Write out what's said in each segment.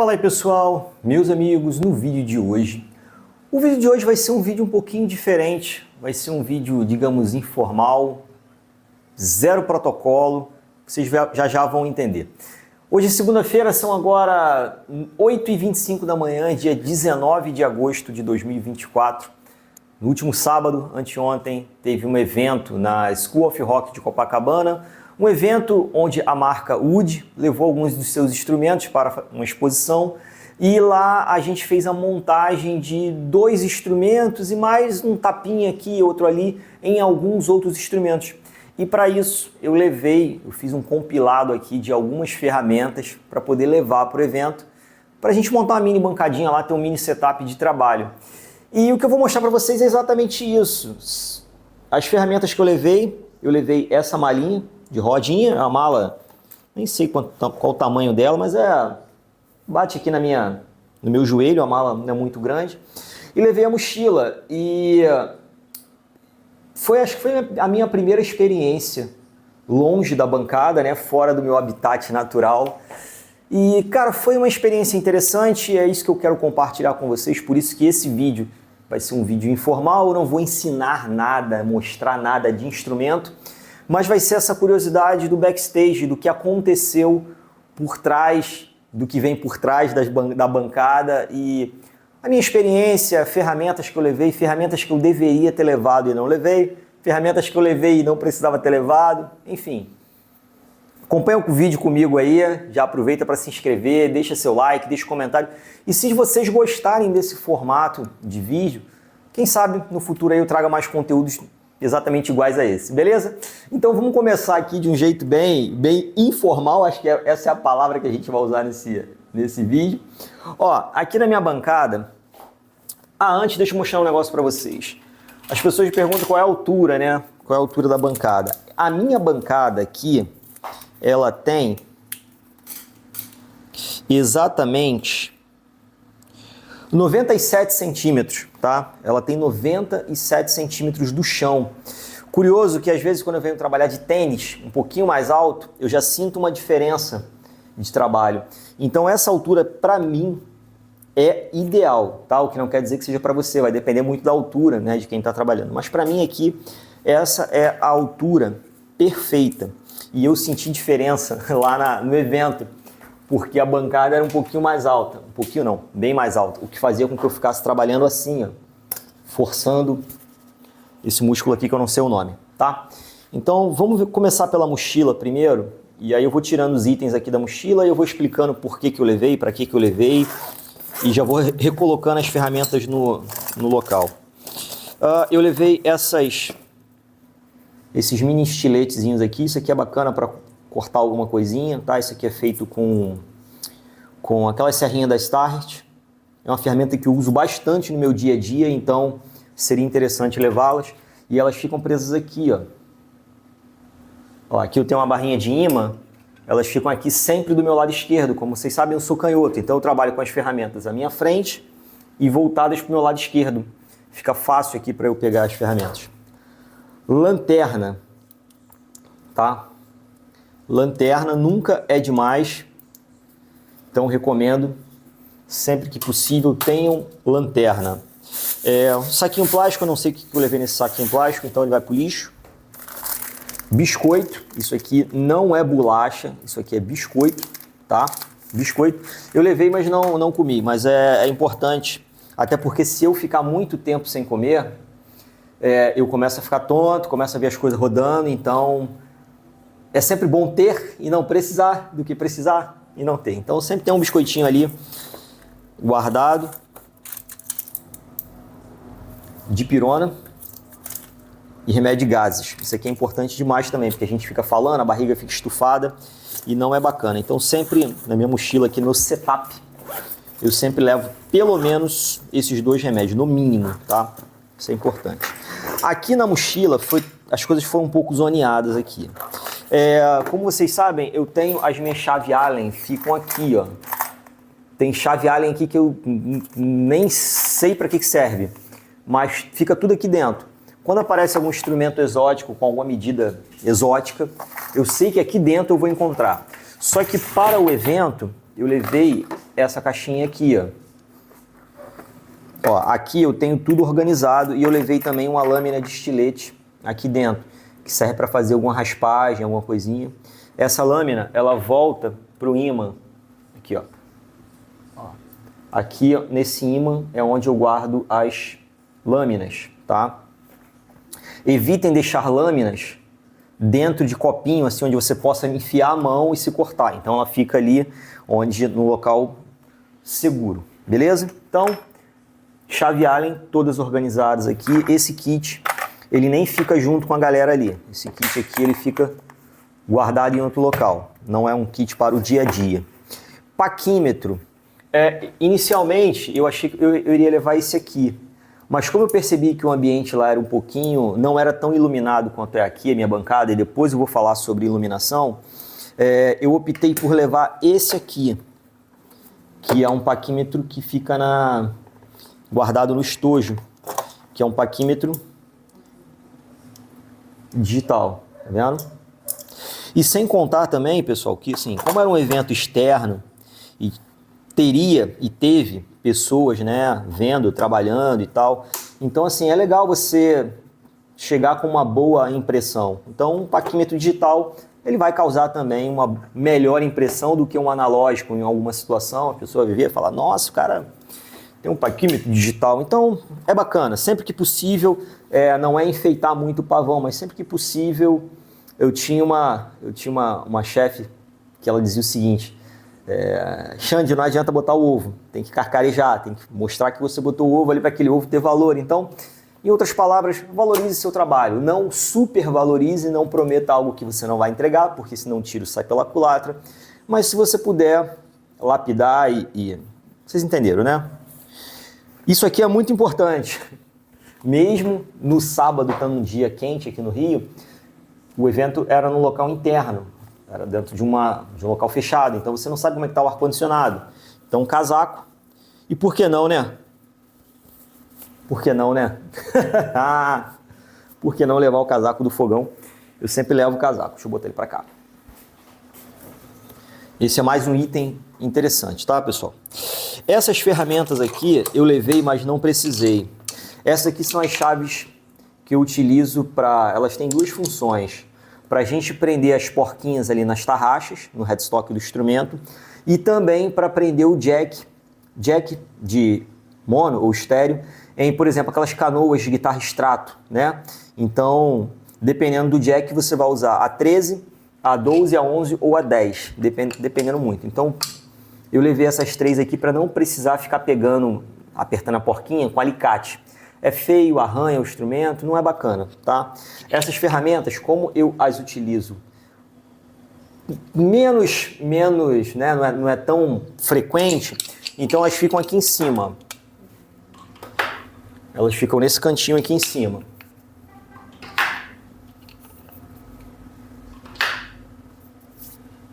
Fala aí pessoal, meus amigos, no vídeo de hoje. O vídeo de hoje vai ser um vídeo um pouquinho diferente, vai ser um vídeo, digamos, informal, zero protocolo, vocês já vão entender. Hoje é segunda-feira, são agora 8h25 da manhã, dia 19 de agosto de 2024. No último sábado, anteontem, teve um evento na School of Rock de Copacabana, um evento onde a marca Wood levou alguns dos seus instrumentos para uma exposição e lá a gente fez a montagem de 2 instrumentos e mais um tapinha aqui e outro ali em alguns outros instrumentos. E para isso eu fiz um compilado aqui de algumas ferramentas para poder levar para o evento, para a gente montar uma mini bancadinha lá, ter um mini setup de trabalho. E o que eu vou mostrar para vocês é exatamente isso. As ferramentas que eu levei essa malinha de rodinha, a mala, nem sei qual o tamanho dela, mas bate aqui no meu joelho, a mala não é muito grande. E levei a mochila e acho que foi a minha primeira experiência longe da bancada, né, fora do meu habitat natural. E, cara, foi uma experiência interessante, é isso que eu quero compartilhar com vocês, por isso que esse vídeo vai ser um vídeo informal, eu não vou ensinar nada, mostrar nada de instrumento, mas vai ser essa curiosidade do backstage, do que aconteceu por trás, do que vem por trás da bancada e a minha experiência, ferramentas que eu levei, ferramentas que eu deveria ter levado e não levei, ferramentas que eu levei e não precisava ter levado, enfim. Acompanha o vídeo comigo aí, já aproveita para se inscrever, deixa seu like, deixa um comentário. E se vocês gostarem desse formato de vídeo, quem sabe no futuro aí eu traga mais conteúdos exatamente iguais a esse, beleza? Então vamos começar aqui de um jeito bem informal, acho que essa é a palavra que a gente vai usar nesse vídeo. Ó, aqui na minha bancada, antes deixa eu mostrar um negócio para vocês. As pessoas me perguntam qual é a altura, né? Qual é a altura da bancada. A minha bancada aqui, ela tem exatamente 97 centímetros, tá? Ela tem 97 centímetros do chão. Curioso que às vezes quando eu venho trabalhar de tênis um pouquinho mais alto, eu já sinto uma diferença de trabalho. Então essa altura para mim é ideal, tá? O que não quer dizer que seja para você, vai depender muito da altura, né, de quem está trabalhando. Mas para mim aqui, essa é a altura perfeita. E eu senti diferença lá no evento, porque a bancada era um pouquinho mais alta. Um pouquinho não, bem mais alta. O que fazia com que eu ficasse trabalhando assim, ó, forçando esse músculo aqui que eu não sei o nome, tá? Então vamos começar pela mochila primeiro. E aí eu vou tirando os itens aqui da mochila e eu vou explicando por que eu levei, para que eu levei. E já vou recolocando as ferramentas no local. Eu levei esses mini estiletezinhos aqui. Isso aqui é bacana para cortar alguma coisinha, tá? Isso aqui é feito com aquela serrinha da Start. É uma ferramenta que eu uso bastante no meu dia a dia, então seria interessante levá-las. E elas ficam presas aqui, ó. Ó, aqui eu tenho uma barrinha de imã. Elas ficam aqui sempre do meu lado esquerdo. Como vocês sabem, eu sou canhoto, então eu trabalho com as ferramentas à minha frente e voltadas para o meu lado esquerdo. Fica fácil aqui para eu pegar as ferramentas. Lanterna, tá? Lanterna nunca é demais, então recomendo, sempre que possível, tenham lanterna. Um saquinho plástico, eu não sei o que eu levei nesse saquinho plástico, então ele vai para o lixo. Biscoito, isso aqui não é bolacha, isso aqui é biscoito, tá? Biscoito. Eu levei, mas não comi, mas é importante, até porque se eu ficar muito tempo sem comer, eu começo a ficar tonto, começo a ver as coisas rodando, então é sempre bom ter e não precisar do que precisar e não ter. Então sempre tem um biscoitinho ali guardado, dipirona e remédio de gases. Isso aqui é importante demais também, porque a gente fica falando, a barriga fica estufada e não é bacana. Então sempre na minha mochila aqui, no meu setup, eu sempre levo pelo menos esses 2 remédios, no mínimo, tá? Isso é importante. Aqui na mochila, as coisas foram um pouco zoneadas aqui. Como vocês sabem, eu tenho as minhas chave Allen, ficam aqui, ó. Tem chave Allen aqui que eu nem sei para que serve, mas fica tudo aqui dentro. Quando aparece algum instrumento exótico, com alguma medida exótica, eu sei que aqui dentro eu vou encontrar. Só que para o evento, eu levei essa caixinha aqui, ó. Ó, aqui eu tenho tudo organizado e eu levei também uma lâmina de estilete aqui dentro, que serve para fazer alguma raspagem, alguma coisinha. Essa lâmina, ela volta pro ímã, aqui, ó. Aqui nesse ímã é onde eu guardo as lâminas, tá? Evitem deixar lâminas dentro de copinho, assim, onde você possa enfiar a mão e se cortar. Então ela fica ali no local seguro, beleza? Então, chave Allen, todas organizadas aqui. Esse kit, ele nem fica junto com a galera ali. Esse kit aqui, ele fica guardado em outro local. Não é um kit para o dia a dia. Paquímetro. Inicialmente, eu achei que eu iria levar esse aqui. Mas como eu percebi que o ambiente lá era não era tão iluminado quanto é aqui, a minha bancada, e depois eu vou falar sobre iluminação, eu optei por levar esse aqui, que é um paquímetro que fica guardado no estojo, que é um paquímetro digital, tá vendo? E sem contar também, pessoal, que assim, como era um evento externo, e teve pessoas, né, vendo, trabalhando e tal. Então, assim, é legal você chegar com uma boa impressão. Então, um paquímetro digital, ele vai causar também uma melhor impressão do que um analógico em alguma situação. A pessoa vai ver e falar, nossa, o cara tem um paquímetro digital. Então, é bacana. Sempre que possível, não é enfeitar muito o pavão, mas sempre que possível, eu tinha uma chefe que ela dizia o seguinte: Xande, não adianta botar o ovo, tem que carcarejar, tem que mostrar que você botou o ovo ali para aquele ovo ter valor. Então, em outras palavras, valorize seu trabalho, não supervalorize, não prometa algo que você não vai entregar, porque senão o tiro sai pela culatra, mas se você puder lapidar vocês entenderam, né? Isso aqui é muito importante. Mesmo no sábado, estando um dia quente aqui no Rio, o evento era num local interno. Era dentro de um local fechado, então você não sabe como é que está o ar-condicionado. Então, um casaco. E por que não, né? Por que não, né? Por que não levar o casaco do fogão? Eu sempre levo o casaco. Deixa eu botar ele para cá. Esse é mais um item interessante, tá, pessoal? Essas ferramentas aqui eu levei, mas não precisei. Essas aqui são as chaves que eu utilizo para... Elas têm duas funções. Para a gente prender as porquinhas ali nas tarraxas, no headstock do instrumento, e também para prender o jack de mono ou estéreo, em, por exemplo, aquelas canoas de guitarra extrato, né? Então, dependendo do jack, você vai usar a 13, a 12, a 11 ou a 10, dependendo muito. Então, eu levei essas três aqui para não precisar ficar apertando a porquinha com alicate. É feio, arranha o instrumento, não é bacana, tá? Essas ferramentas, como eu as utilizo menos, né? Não é tão frequente, então elas ficam aqui em cima. Elas ficam nesse cantinho aqui em cima.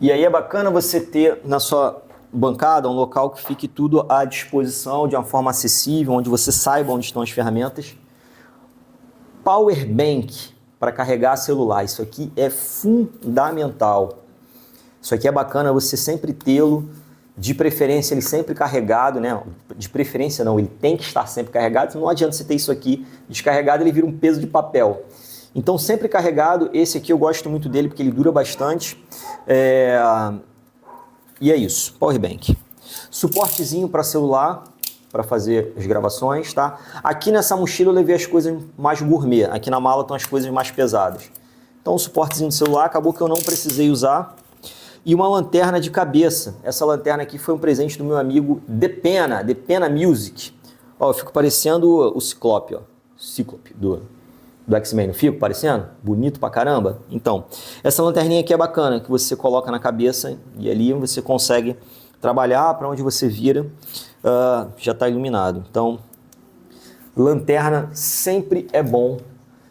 E aí é bacana você ter na sua bancada um local que fique tudo à disposição de uma forma acessível, onde você saiba onde estão as ferramentas. Power Bank para carregar celular, isso aqui é fundamental. Isso aqui é bacana você sempre tê-lo, de preferência ele sempre carregado, né? De preferência não, ele tem que estar sempre carregado, não adianta você ter isso aqui descarregado, ele vira um peso de papel. Então sempre carregado. Esse aqui eu gosto muito dele porque ele dura bastante. E é isso, Power Bank. Suportezinho para celular, para fazer as gravações, tá? Aqui nessa mochila eu levei as coisas mais gourmet, aqui na mala estão as coisas mais pesadas. Então o suportezinho do celular, acabou que eu não precisei usar. E uma lanterna de cabeça. Essa lanterna aqui foi um presente do meu amigo Depena Music. Ó, eu fico parecendo o Ciclope, ó. Ciclope do X-Men, não fico parecendo? Bonito pra caramba. Então, essa lanterninha aqui é bacana, que você coloca na cabeça e ali você consegue trabalhar para onde você vira, já está iluminado. Então, lanterna sempre é bom.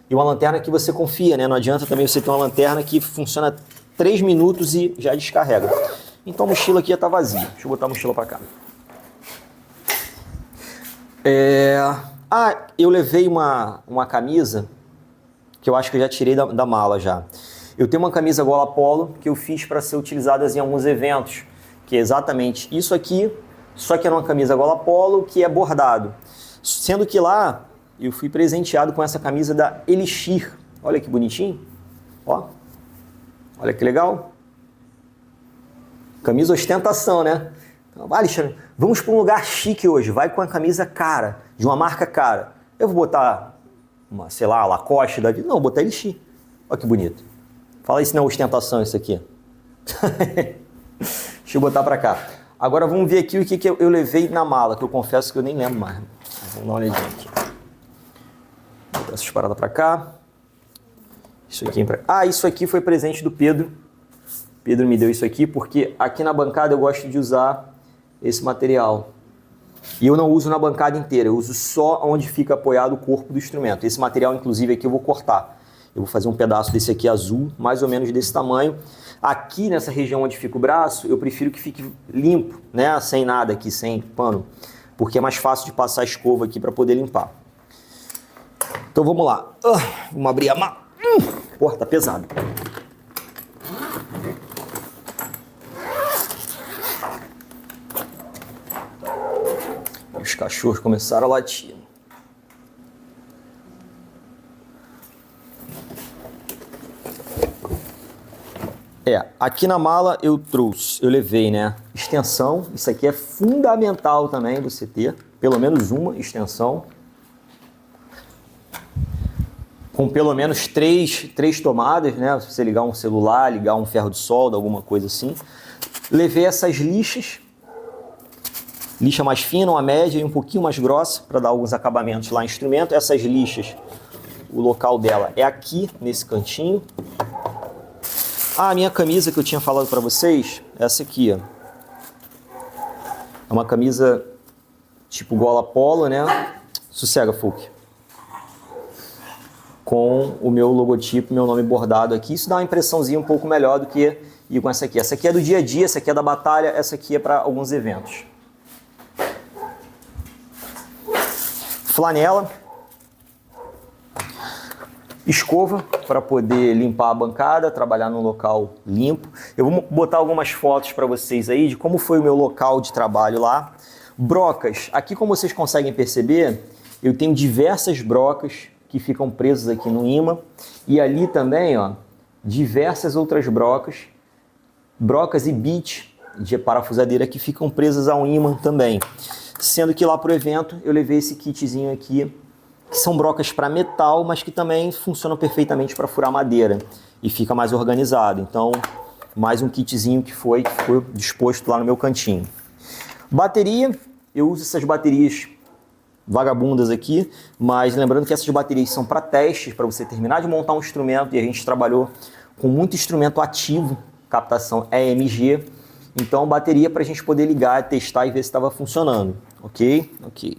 E uma lanterna que você confia, né? Não adianta também você ter uma lanterna que funciona 3 minutos e já descarrega. Então a mochila aqui já está vazia. Deixa eu botar a mochila para cá. Eu levei uma camisa que eu acho que eu já tirei da mala já. Eu tenho uma camisa gola polo que eu fiz para ser utilizada em alguns eventos, que é exatamente isso aqui, só que era uma camisa gola polo que é bordado. Sendo que lá eu fui presenteado com essa camisa da Elixir. Olha que bonitinho. Ó. Olha que legal. Camisa ostentação, né? Então, Alexandre, vamos para um lugar chique hoje. Vai com a camisa cara, de uma marca cara. Eu vou botar uma, sei lá, Lacoste da vida. Não, vou botar Elixir. Olha que bonito. Fala isso não é ostentação, isso aqui. Deixa eu botar para cá. Agora vamos ver aqui o que eu levei na mala, que eu confesso que eu nem lembro mais. Vamos dar uma olhadinha aqui. Vou botar essas paradas para cá. Isso aqui isso aqui foi presente do Pedro. Pedro me deu isso aqui porque aqui na bancada eu gosto de usar esse material. E eu não uso na bancada inteira, eu uso só onde fica apoiado o corpo do instrumento. Esse material, inclusive, aqui eu vou cortar. Eu vou fazer um pedaço desse aqui azul, mais ou menos desse tamanho. Aqui nessa região onde fica o braço, eu prefiro que fique limpo, né? Sem nada aqui, sem pano, porque é mais fácil de passar a escova aqui para poder limpar. Então vamos lá. Vamos abrir a mala. Porra, tá pesado. Os cachorros começaram a latir. Aqui na mala eu levei, né, extensão. Isso aqui é fundamental também você ter, pelo menos uma extensão. Com pelo menos três tomadas, né, se você ligar um celular, ligar um ferro de solda, alguma coisa assim. Levei essas lixas. Lixa mais fina, uma média e um pouquinho mais grossa, para dar alguns acabamentos lá no instrumento. Essas lixas, o local dela é aqui, nesse cantinho. A minha camisa que eu tinha falado para vocês, essa aqui, ó. É uma camisa tipo gola polo, né? Sossega, Fulk. Com o meu logotipo, meu nome bordado aqui. Isso dá uma impressãozinha um pouco melhor do que ir com essa aqui. Essa aqui é do dia a dia, essa aqui é da batalha, essa aqui é para alguns eventos. Flanela, escova para poder limpar a bancada, trabalhar num local limpo. Eu vou botar algumas fotos para vocês aí de como foi o meu local de trabalho lá. Brocas, aqui como vocês conseguem perceber, eu tenho diversas brocas que ficam presas aqui no ímã e ali também, ó, diversas outras brocas e bit de parafusadeira que ficam presas ao ímã também. Sendo que lá pro evento eu levei esse kitzinho aqui, que são brocas para metal, mas que também funcionam perfeitamente para furar madeira e fica mais organizado. Então, mais um kitzinho que foi disposto lá no meu cantinho. Bateria, eu uso essas baterias vagabundas aqui, mas lembrando que essas baterias são para testes, para você terminar de montar um instrumento, e a gente trabalhou com muito instrumento ativo, captação EMG. Então, bateria para a gente poder ligar, testar e ver se estava funcionando, ok? Ok.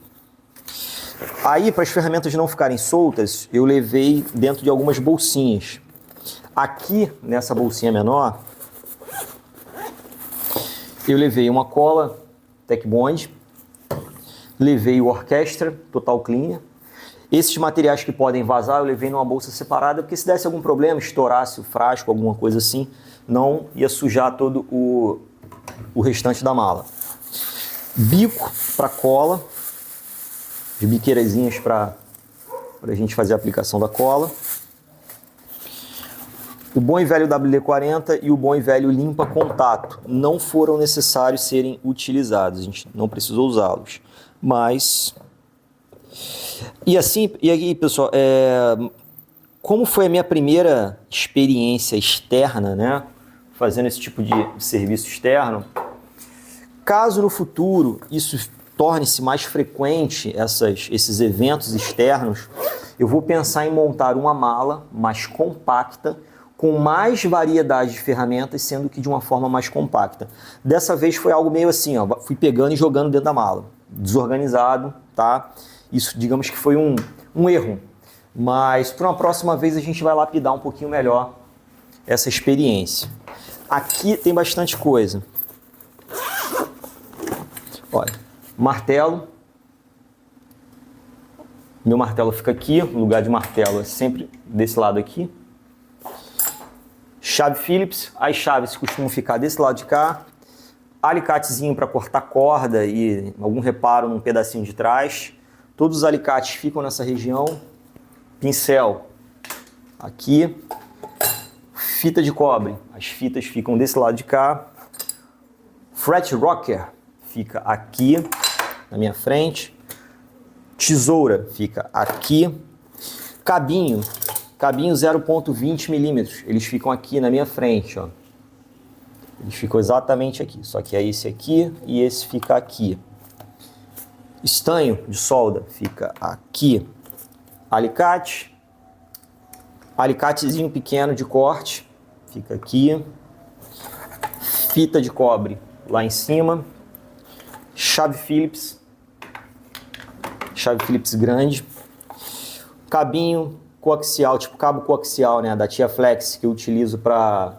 Aí, para as ferramentas não ficarem soltas, eu levei dentro de algumas bolsinhas. Aqui, nessa bolsinha menor, eu levei uma cola Tech Bond, levei o Orchestra Total Cleaner. Esses materiais que podem vazar, eu levei numa bolsa separada, porque se desse algum problema, estourasse o frasco, alguma coisa assim, não ia sujar todo o restante da mala. Bico para cola, de biqueirazinhas para a gente fazer a aplicação da cola. O bom e velho WD-40 e o bom e velho limpa contato não foram necessários serem utilizados, a gente não precisou usá-los. Mas e aí, pessoal, como foi a minha primeira experiência externa, né, fazendo esse tipo de serviço externo, caso no futuro isso torne-se mais frequente, esses eventos externos, eu vou pensar em montar uma mala mais compacta, com mais variedade de ferramentas, sendo que de uma forma mais compacta. Dessa vez foi algo meio assim, ó, fui pegando e jogando dentro da mala, desorganizado, tá? Isso, digamos que foi um erro, mas para uma próxima vez a gente vai lapidar um pouquinho melhor essa experiência. Aqui tem bastante coisa. Olha, martelo. Meu martelo fica aqui, o lugar de martelo é sempre desse lado aqui. Chave Phillips, as chaves costumam ficar desse lado de cá. alicatezinho para cortar corda e algum reparo num pedacinho de trás. Todos os alicates ficam nessa região. Pincel aqui. Fita de cobre, as fitas ficam desse lado de cá. Fret rocker fica aqui na minha frente. Tesoura fica aqui. Cabinho 0,20 milímetros, eles ficam aqui na minha frente, ó. Eles ficam exatamente aqui, só que é esse aqui e esse fica aqui. Estanho de solda fica aqui. Alicate. Alicatezinho pequeno de corte, fica aqui. Fita de cobre lá em cima. Chave Phillips grande. Cabinho coaxial, tipo cabo coaxial, né, da Tia Flex, que eu utilizo para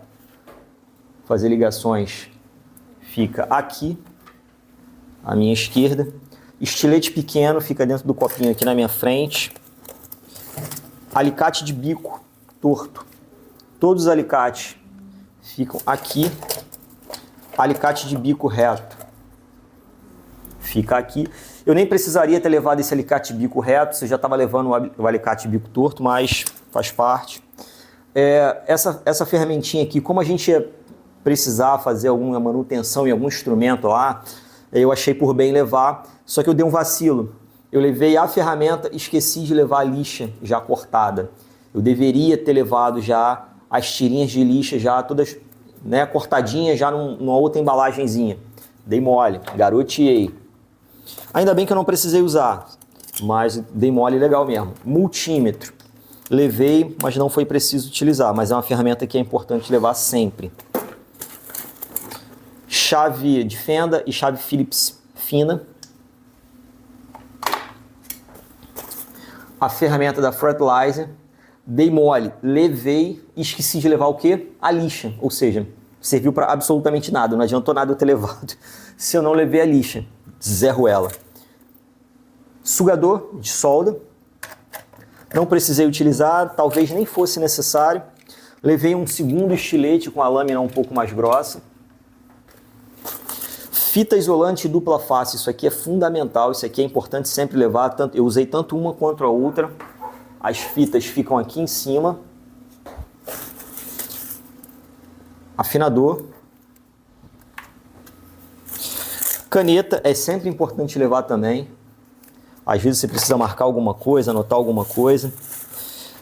fazer ligações, fica aqui, à minha esquerda. Estilete pequeno fica dentro do copinho aqui na minha frente. Alicate de bico torto. Todos os alicates ficam aqui. Alicate de bico reto fica aqui. Eu nem precisaria ter levado esse alicate de bico reto, você já estava levando o alicate de bico torto, mas faz parte. Essa ferramentinha aqui, como a gente ia precisar fazer alguma manutenção em algum instrumento lá, eu achei por bem levar, só que eu dei um vacilo. Eu levei a ferramenta e esqueci de levar a lixa já cortada. Eu deveria ter levado já as tirinhas de lixa já todas, né, cortadinhas já numa outra embalagenzinha. Dei mole, garoteei. Ainda bem que eu não precisei usar, mas dei mole legal mesmo. Multímetro. Levei, mas não foi preciso utilizar, mas é uma ferramenta que é importante levar sempre. Chave de fenda e chave Phillips fina. A ferramenta da Fretlizer. Dei mole, levei e esqueci de levar o quê? A lixa, ou seja, serviu para absolutamente nada, não adiantou nada eu ter levado se eu não levei a lixa, zerro ela. Sugador de solda, não precisei utilizar, talvez nem fosse necessário. Levei um segundo estilete com a lâmina um pouco mais grossa. Fita isolante dupla face, isso aqui é fundamental, isso aqui é importante sempre levar, eu usei tanto uma quanto a outra. As fitas ficam aqui em cima. Afinador. Caneta é sempre importante levar também. Às vezes você precisa marcar alguma coisa, anotar alguma coisa.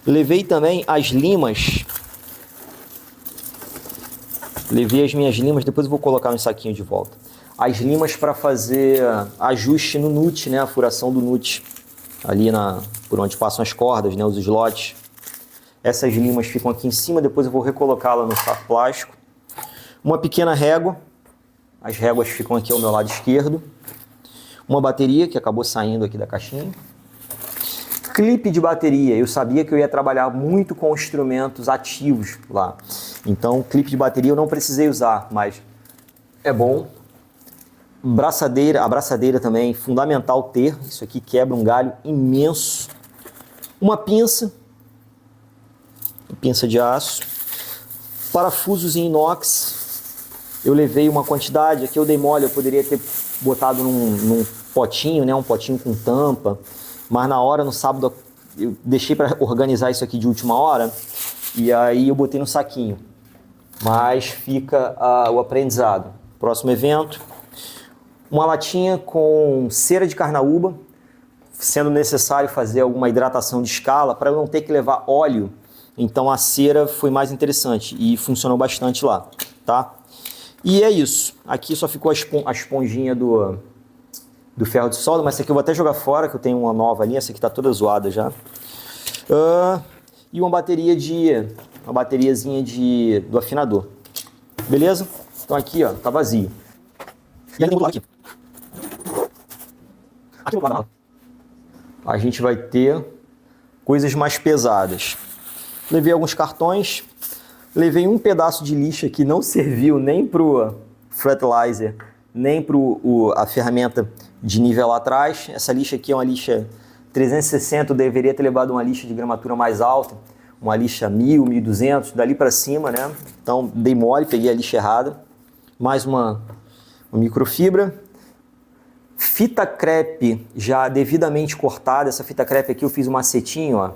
Levei também as limas. Levei as minhas limas, depois eu vou colocar no saquinho de volta. As limas para fazer ajuste no nut, né? A furação do nut. Ali por onde passam as cordas, né? Os slots. Essas limas ficam aqui em cima, depois eu vou recolocá-la no saco plástico. Uma pequena régua. As réguas ficam aqui ao meu lado esquerdo. Uma bateria que acabou saindo aqui da caixinha. Clipe de bateria. Eu sabia que eu ia trabalhar muito com instrumentos ativos lá. Então, clipe de bateria eu não precisei usar, mas é bom. Braçadeira, a braçadeira também, fundamental ter. Isso aqui quebra um galho imenso. Uma pinça de aço. Parafusos em inox. Eu levei uma quantidade, aqui eu dei mole, eu poderia ter botado num potinho, né, um potinho com tampa, mas na hora, no sábado, eu deixei para organizar isso aqui de última hora, e aí eu botei no saquinho. Mas fica o aprendizado. Próximo evento, uma latinha com cera de carnaúba, sendo necessário fazer alguma hidratação de escala, para eu não ter que levar óleo, então a cera foi mais interessante e funcionou bastante lá, tá? E é isso. Aqui só ficou a esponjinha do ferro de solda, mas essa aqui eu vou até jogar fora, que eu tenho uma nova ali, essa aqui tá toda zoada já. E uma bateriazinha do afinador. Beleza? Então aqui, ó, tá vazio. E aí tem aqui. Aqui a gente vai ter coisas mais pesadas. Levei alguns cartões. Levei um pedaço de lixa que não serviu nem para o Fretlizer, nem para a ferramenta de nivelar atrás. Essa lixa aqui é uma lixa 360, eu deveria ter levado uma lixa de gramatura mais alta, uma lixa 1000, 1200, dali para cima, né? Então dei mole, peguei a lixa errada. Mais uma uma microfibra. Fita crepe já devidamente cortada. Essa fita crepe aqui eu fiz um macetinho, ó,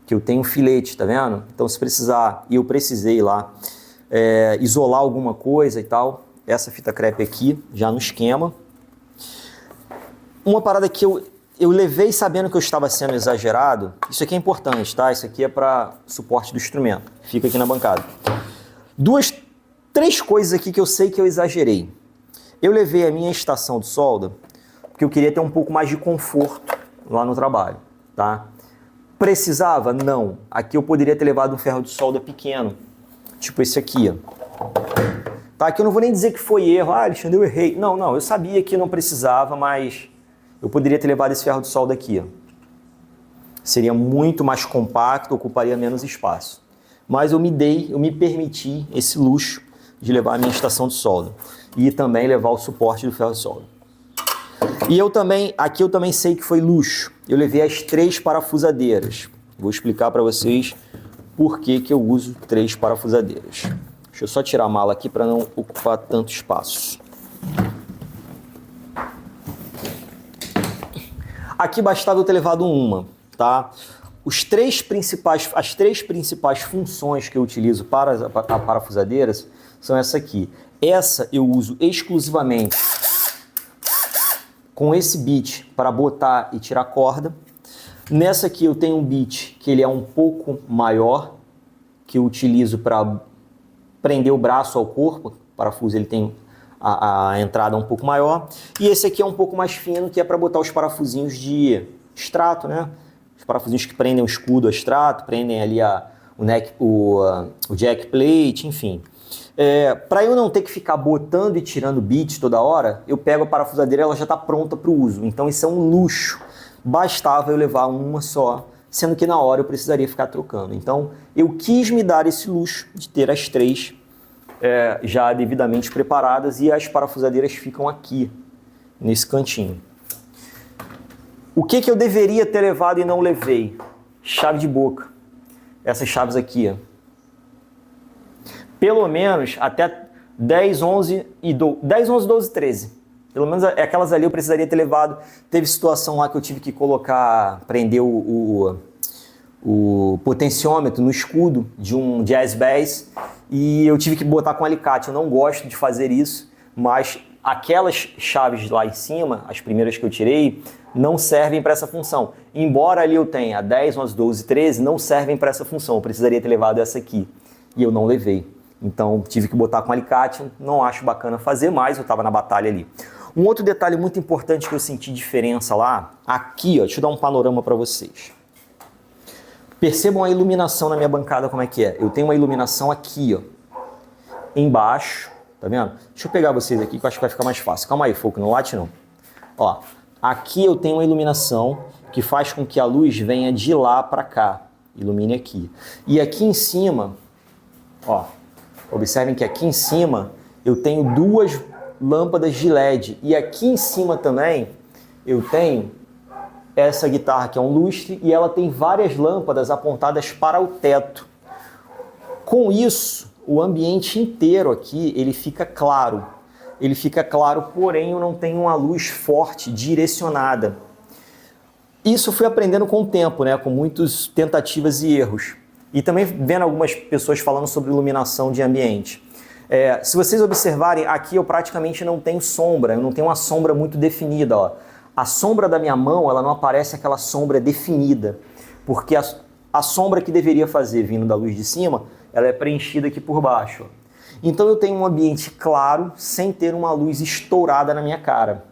que eu tenho um filete, tá vendo? Então se precisar, e eu precisei lá, isolar alguma coisa e tal, essa fita crepe aqui, já no esquema. Uma parada que eu levei sabendo que eu estava sendo exagerado, isso aqui é importante, tá? Isso aqui é para suporte do instrumento, fica aqui na bancada. Três coisas aqui que eu sei que eu exagerei. Eu levei a minha estação de solda, porque eu queria ter um pouco mais de conforto lá no trabalho, tá? Precisava? Não. Aqui eu poderia ter levado um ferro de solda pequeno, tipo esse aqui, ó. Tá? Aqui eu não vou nem dizer que foi erro, Alexandre, eu errei. Não, eu sabia que não precisava, mas eu poderia ter levado esse ferro de solda aqui, ó. Seria muito mais compacto, ocuparia menos espaço. Mas eu me permiti esse luxo de levar a minha estação de solda e também levar o suporte do ferro de solda. E aqui eu também sei que foi luxo. Eu levei as 3 parafusadeiras. Vou explicar para vocês por que eu uso 3 parafusadeiras. Deixa eu só tirar a mala aqui para não ocupar tanto espaço. Aqui bastava eu ter levado uma, tá? As três principais funções que eu utilizo para as parafusadeiras são essa aqui. Essa eu uso exclusivamente com esse bit para botar e tirar corda. Nessa aqui eu tenho um bit que ele é um pouco maior, que eu utilizo para prender o braço ao corpo. O parafuso ele tem a entrada um pouco maior. E esse aqui é um pouco mais fino, que é para botar os parafusinhos de extrato, né? Os parafusinhos que prendem o escudo a extrato, prendem ali o jack plate, enfim. Para eu não ter que ficar botando e tirando bits toda hora, eu pego a parafusadeira e ela já está pronta para o uso. Então isso é um luxo. Bastava eu levar uma só, sendo que na hora eu precisaria ficar trocando. Então eu quis me dar esse luxo de ter as 3 já devidamente preparadas e as parafusadeiras ficam aqui, nesse cantinho. O que eu deveria ter levado e não levei? Chave de boca. Essas chaves aqui, ó. Pelo menos até 10, 11, 12, 13. Pelo menos aquelas ali eu precisaria ter levado. Teve situação lá que eu tive que prender o potenciômetro no escudo de um Jazz Bass e eu tive que botar com alicate. Eu não gosto de fazer isso, mas aquelas chaves lá em cima, as primeiras que eu tirei, não servem para essa função. Embora ali eu tenha 10, 11, 12, 13, não servem para essa função. Eu precisaria ter levado essa aqui e eu não levei. Então tive que botar com alicate, não acho bacana fazer, mas eu estava na batalha ali. Um outro detalhe muito importante que eu senti diferença lá, aqui, ó, deixa eu dar um panorama para vocês. Percebam a iluminação na minha bancada como é que é. Eu tenho uma iluminação aqui, ó, embaixo, tá vendo? Deixa eu pegar vocês aqui que eu acho que vai ficar mais fácil. Calma aí, foco, não late não. Ó, aqui eu tenho uma iluminação que faz com que a luz venha de lá para cá, ilumine aqui. E aqui em cima, ó, observem que aqui em cima eu tenho 2 lâmpadas de LED e aqui em cima também eu tenho essa guitarra que é um lustre e ela tem várias lâmpadas apontadas para o teto. Com isso, o ambiente inteiro aqui ele fica claro. Ele fica claro, porém eu não tenho uma luz forte direcionada. Isso eu fui aprendendo com o tempo, né? Com muitas tentativas e erros. E também vendo algumas pessoas falando sobre iluminação de ambiente. Se vocês observarem, aqui eu praticamente não tenho sombra, eu não tenho uma sombra muito definida. Ó. A sombra da minha mão, ela não aparece aquela sombra definida, porque a sombra que deveria fazer vindo da luz de cima, ela é preenchida aqui por baixo. Ó. Então eu tenho um ambiente claro, sem ter uma luz estourada na minha cara.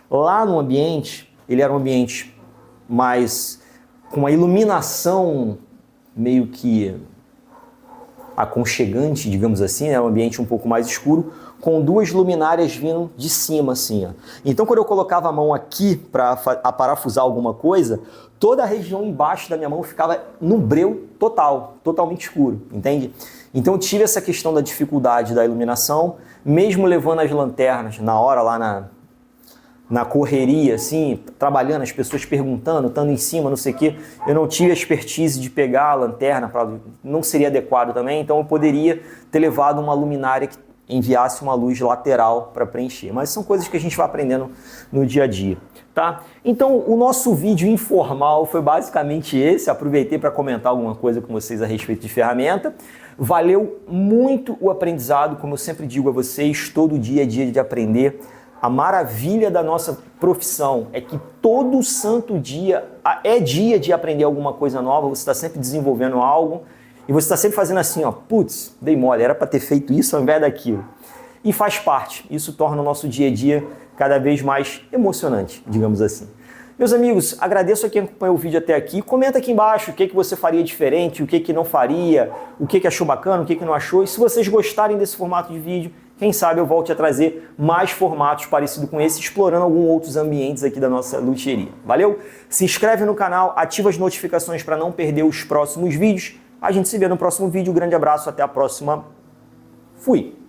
Lá no ambiente, ele era um ambiente mais com uma iluminação meio que aconchegante, digamos assim, é um ambiente um pouco mais escuro, com 2 luminárias vindo de cima, assim, ó. Então, quando eu colocava a mão aqui para parafusar alguma coisa, toda a região embaixo da minha mão ficava num breu totalmente escuro, entende? Então, eu tive essa questão da dificuldade da iluminação, mesmo levando as lanternas na hora lá na correria, assim, trabalhando, as pessoas perguntando, estando em cima, não sei o quê, eu não tive a expertise de pegar a lanterna, não seria adequado também, então eu poderia ter levado uma luminária enviasse uma luz lateral para preencher. Mas são coisas que a gente vai aprendendo no dia a dia, tá? Então, o nosso vídeo informal foi basicamente esse. Aproveitei para comentar alguma coisa com vocês a respeito de ferramenta. Valeu muito o aprendizado, como eu sempre digo a vocês, todo dia é dia de aprender. A maravilha da nossa profissão é que todo santo dia é dia de aprender alguma coisa nova, você está sempre desenvolvendo algo e você está sempre fazendo assim, ó, putz, dei mole, era para ter feito isso ao invés daquilo. E faz parte, isso torna o nosso dia a dia cada vez mais emocionante, digamos assim. Meus amigos, agradeço a quem acompanhou o vídeo até aqui. Comenta aqui embaixo o que você faria diferente, o que não faria, o que achou bacana, o que não achou. E se vocês gostarem desse formato de vídeo, quem sabe eu volte a trazer mais formatos parecidos com esse, explorando alguns outros ambientes aqui da nossa luthieria. Valeu? Se inscreve no canal, ativa as notificações para não perder os próximos vídeos. A gente se vê no próximo vídeo. Um grande abraço, até a próxima. Fui!